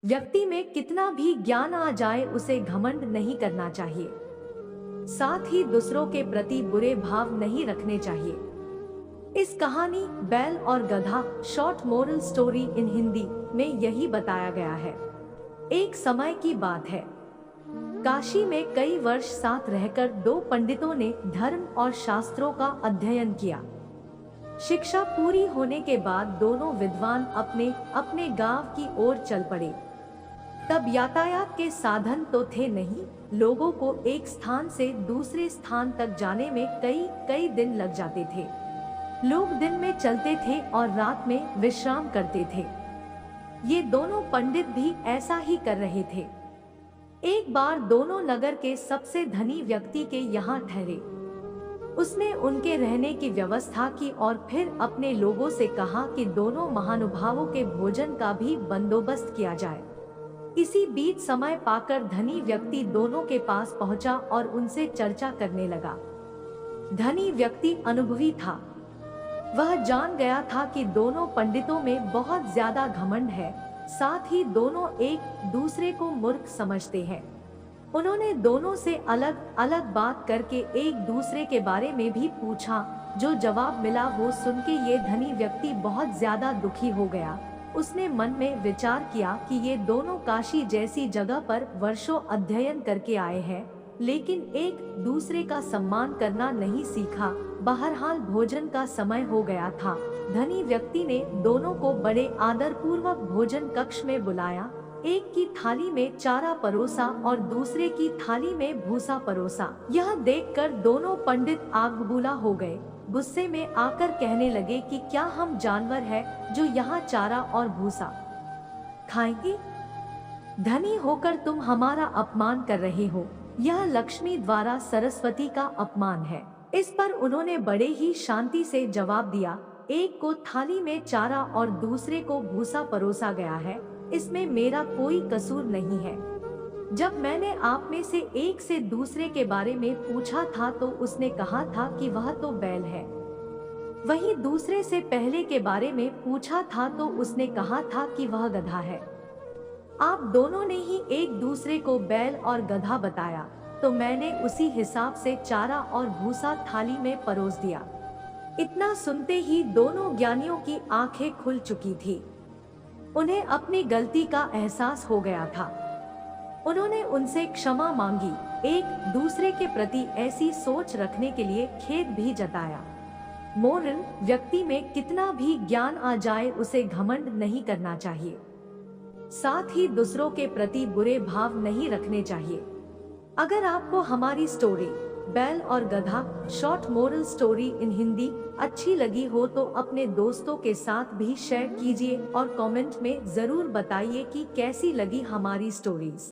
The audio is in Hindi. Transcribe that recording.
व्यक्ति में कितना भी ज्ञान आ जाए उसे घमंड नहीं करना चाहिए। साथ ही दूसरों के प्रति बुरे भाव नहीं रखने चाहिए। इस कहानी बैल और गधा short moral story in Hindi में यही बताया गया है। एक समय की बात है। काशी में कई वर्ष साथ रहकर दो पंडितों ने धर्म और शास्त्रों का अध्ययन किया। शिक्षा पूरी होने के बाद दोनों विद्वान अपने अपने गांव की ओर चल पड़े। तब यातायात के साधन तो थे नहीं, लोगों को एक स्थान से दूसरे स्थान तक जाने में कई कई दिन लग जाते थे। लोग दिन में चलते थे और रात में विश्राम करते थे। ये दोनों पंडित भी ऐसा ही कर रहे थे। एक बार दोनों नगर के सबसे धनी व्यक्ति के यहाँ ठहरे। उसने उनके रहने की व्यवस्था की और फिर अपने लोगों से कहा कि दोनों महानुभावों के भोजन का भी बंदोबस्त किया जाए। इसी बीच समय पाकर धनी व्यक्ति दोनों के पास पहुंचा और उनसे चर्चा करने लगा। धनी व्यक्ति अनुभवी था। वह जान गया था कि दोनों पंडितों में बहुत ज्यादा घमंड है, साथ ही दोनों एक दूसरे को मूर्ख समझते हैं। उन्होंने दोनों से अलग अलग बात करके एक दूसरे के बारे में भी पूछा। जो जवाब मिला वो सुन के ये धनी व्यक्ति बहुत ज्यादा दुखी हो गया। उसने मन में विचार किया कि ये दोनों काशी जैसी जगह पर वर्षों अध्ययन करके आए हैं, लेकिन एक दूसरे का सम्मान करना नहीं सीखा। बहरहाल भोजन का समय हो गया था। धनी व्यक्ति ने दोनों को बड़े आदर पूर्वक भोजन कक्ष में बुलाया। एक की थाली में चारा परोसा और दूसरे की थाली में भूसा परोसा। यह देखकर दोनों पंडित आग बबूला हो गए। गुस्से में आकर कहने लगे कि क्या हम जानवर हैं जो यहाँ चारा और भूसा खाएंगे? धनी होकर तुम हमारा अपमान कर रहे हो। यह लक्ष्मी द्वारा सरस्वती का अपमान है। इस पर उन्होंने बड़े ही शांति से जवाब दिया, एक को थाली में चारा और दूसरे को भूसा परोसा गया है, इसमें मेरा कोई कसूर नहीं है। जब मैंने आप में से एक से दूसरे के बारे में पूछा था तो उसने कहा था कि वह तो बैल है। वहीं दूसरे से पहले के बारे में पूछा था तो उसने कहा था कि वह गधा है। आप दोनों ने ही एक दूसरे को बैल और गधा बताया, तो मैंने उसी हिसाब से चारा और भूसा थाली में परोस दिया। इतना सुनते ही दोनों ज्ञानियों की आंखें खुल चुकी थी। उन्हें अपनी गलती का एहसास हो गया था। उन्होंने उनसे क्षमा मांगी। एक दूसरे के प्रति ऐसी सोच रखने के लिए खेद भी जताया। मोरल: व्यक्ति में कितना भी ज्ञान आ जाए उसे घमंड नहीं करना चाहिए। साथ ही दूसरों के प्रति बुरे भाव नहीं रखने चाहिए। अगर आपको हमारी स्टोरी बैल और गधा short moral story in Hindi अच्छी लगी हो तो अपने दोस्तों के साथ भी शेयर कीजिए और कमेंट में जरूर बताइए कि कैसी लगी हमारी स्टोरीज।